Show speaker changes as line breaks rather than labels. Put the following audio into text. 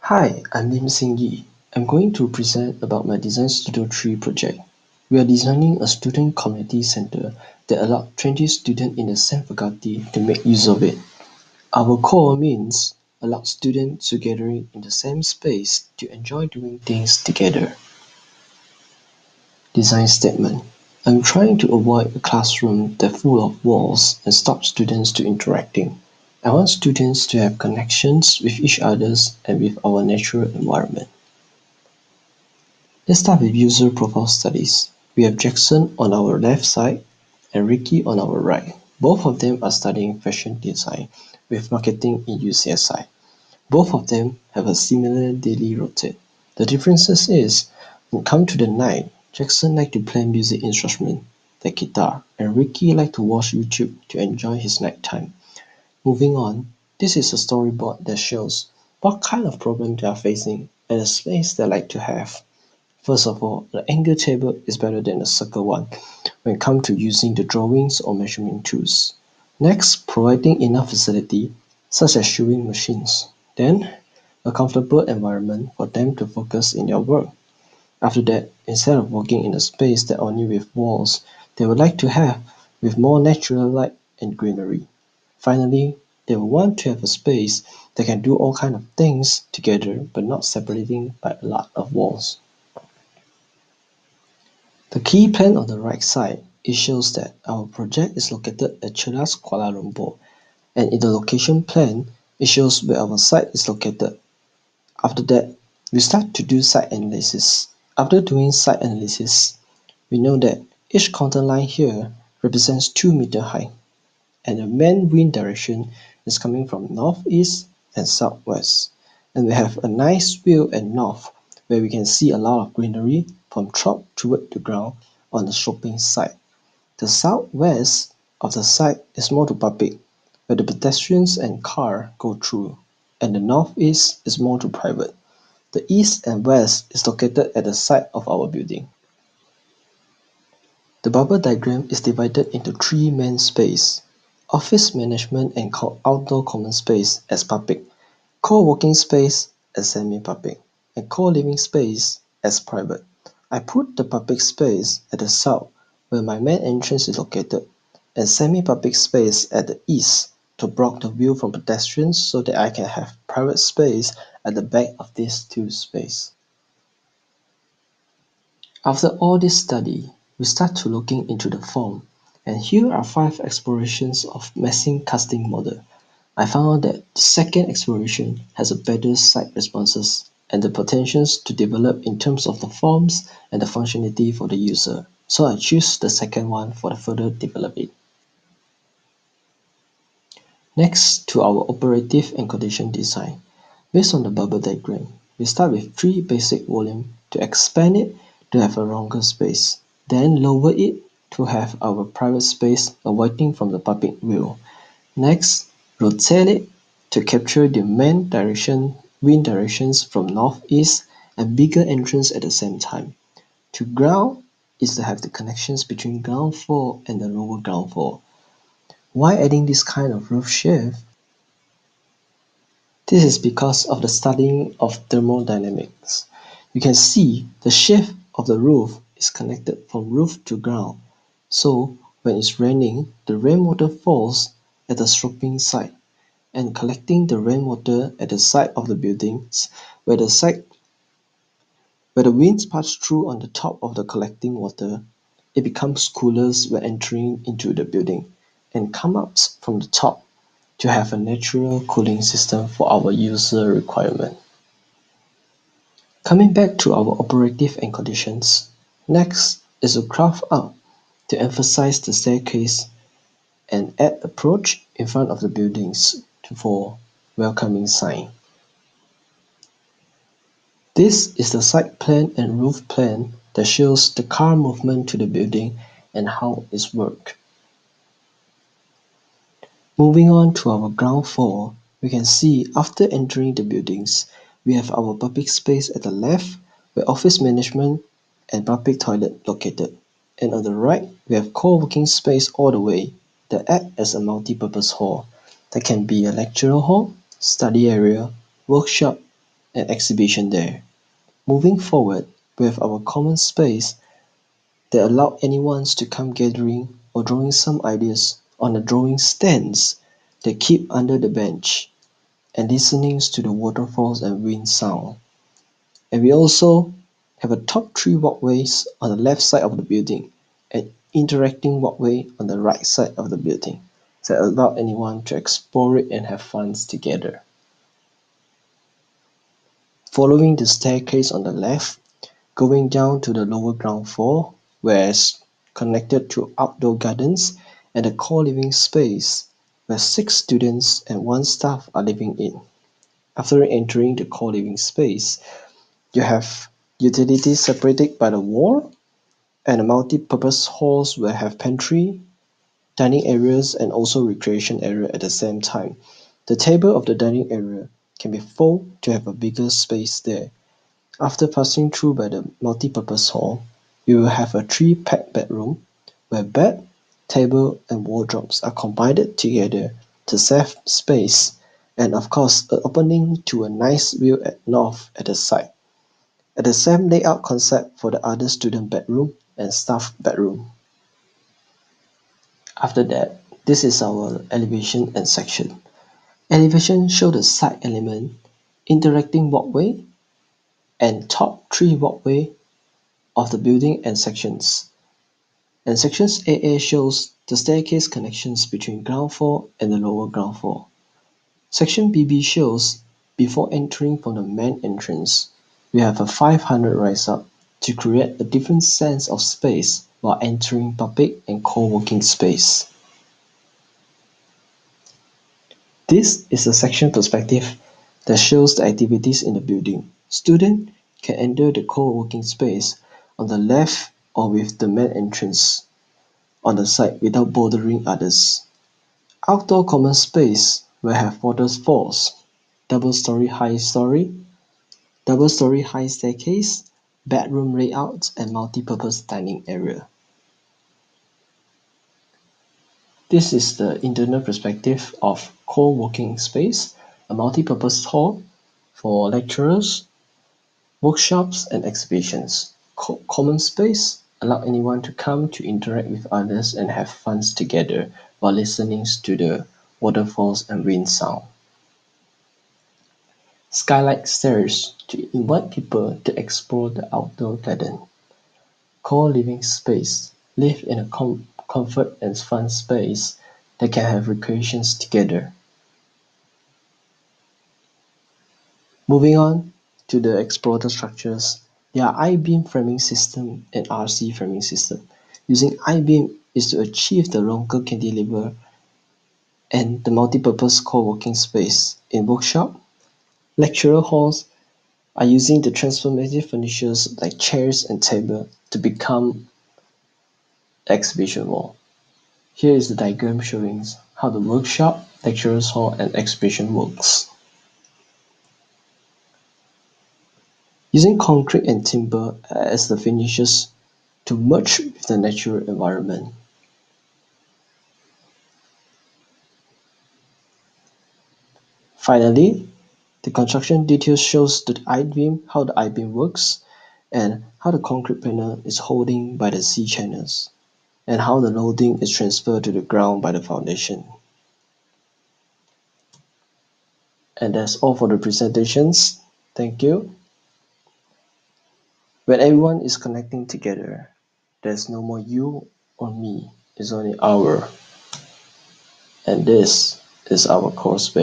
Hi, I'm Lim Sing Yi. I'm going to present about my Design Studio 3 project. We are designing a student community center that allows 20 students in the same faculty to make use of it. Our core means allow students to gather in the same space to enjoy doing things together. Design statement. I'm trying to avoid a classroom that's full of walls and stop students to interacting. I want students to have connections with each other and with our natural environment. Let's start with user profile studies. We have Jackson on our left side and Ricky on our right. Both of them are studying fashion design with marketing in UCSI. Both of them have a similar daily routine. The differences is, when it comes to the night, Jackson like to play music instrument, the guitar, and Ricky like to watch YouTube to enjoy his nighttime. Moving on, this is a storyboard that shows what kind of problem they are facing and the space they like to have. First of all, the angle table is better than the circle one when it comes to using the drawings or measurement tools. Next, providing enough facility, such as showing machines. Then, a comfortable environment for them to focus in their work. After that, instead of working in a space that only with walls, they would like to have with more natural light and greenery. Finally, they will want to have a space that can do all kind of things together but not separating by a lot of walls. The key plan on the right side, it shows that our project is located at Cheras Kuala Lumpur, and in the location plan, it shows where our site is located. After that, we start to do site analysis. After doing site analysis, we know that each contour line here represents 2 meter high, and the main wind direction is coming from northeast and southwest. And we have a nice view at north where we can see a lot of greenery from top toward the ground on the sloping side. The southwest of the site is more to public, where the pedestrians and car go through, and the northeast is more to private. The east and west is located at the side of our building. The bubble diagram is divided into three main space: office management and outdoor common space as public, co-working space as semi-public, and co-living space as private. I put the public space at the south where my main entrance is located, and semi-public space at the east to block the view from pedestrians so that I can have private space at the back of these two spaces. After all this study, we start to looking into the form, and here are 5 explorations of meshing casting model. I found out that the second exploration has a better site responses and the potentials to develop in terms of the forms and the functionality for the user. So I choose the second one for the further development. Next to our operative and condition design. Based on the bubble diagram, we start with 3 basic volume to expand it to have a longer space, then lower it to have our private space avoiding from the public view. Next, rotate it to capture the main direction, wind directions from northeast and bigger entrance at the same time. To ground is to have the connections between ground floor and the lower ground floor. Why adding this kind of roof shape? This is because of the studying of thermodynamics. You can see the shape of the roof is connected from roof to ground. So when it's raining, the rainwater falls at the sloping side and collecting the rainwater at the side of the buildings where the winds pass through on the top of the collecting water, it becomes cooler when entering into the building and come out from the top to have a natural cooling system for our user requirement. Coming back to our operative and conditions, next is to craft out to emphasize the staircase and add approach in front of the buildings for welcoming sign. This is the site plan and roof plan that shows the car movement to the building and how it works. Moving on to our ground floor, we can see after entering the buildings, we have our public space at the left where office management and public toilet located. And on the right, we have co-working space all the way that act as a multi-purpose hall that can be a lecture hall, study area, workshop, and exhibition there. Moving forward, we have our common space that allow anyone to come gathering or drawing some ideas on a drawing stands that keep under the bench and listening to the waterfalls and wind sound. And we also have a top three walkways on the left side of the building and interacting walkway on the right side of the building that allow anyone to explore it and have fun together. Following the staircase on the left, going down to the lower ground floor, where it's connected to outdoor gardens and a core living space where 6 students and 1 staff are living in. After entering the core living space, you have utilities separated by the wall and a multi-purpose halls where have pantry, dining areas and also recreation area at the same time. The table of the dining area can be full to have a bigger space there. After passing through by the multi-purpose hall, you will have a three-pack bedroom where bed, table and wardrobes are combined together to save space and of course an opening to a nice view at north at the side. At the same layout concept for the other student bedroom and staff bedroom. After that, this is our elevation and section. Elevation show the side element, interacting walkway, and top three walkway of the building and sections. And sections AA shows the staircase connections between ground floor and the lower ground floor. Section BB shows before entering from the main entrance, we have a 500 rise up to create a different sense of space while entering public and co-working space. This is a section perspective that shows the activities in the building. Students can enter the co-working space on the left or with the main entrance on the side without bothering others. Outdoor common space will have waterfalls, double story high staircase, bedroom layout and multi-purpose dining area. This is the internal perspective of co-working space, a multi-purpose hall for lecturers, workshops and exhibitions. Common space allow anyone to come to interact with others and have fun together while listening to the waterfalls and wind sound. Skylight stairs to invite people to explore the outdoor garden. Core living space live in a comfort and fun space that can have recreations together. Moving on to the explorer structures, there are I-beam framing system and RC framing system. Using I-beam is to achieve the longer cantilever and the multi-purpose co-working space in workshop. Lecturer halls are using the transformative furnitures like chairs and table to become exhibition wall. Here is the diagram showing how the workshop, lecturers hall and exhibition works. Using concrete and timber as the finishes to merge with the natural environment. Finally, the construction details shows the I-beam, how the I-beam works, and how the concrete panel is holding by the C-channels, and how the loading is transferred to the ground by the foundation. And that's all for the presentations. Thank you. When everyone is connecting together, there's no more you or me, it's only our. And this is our core space.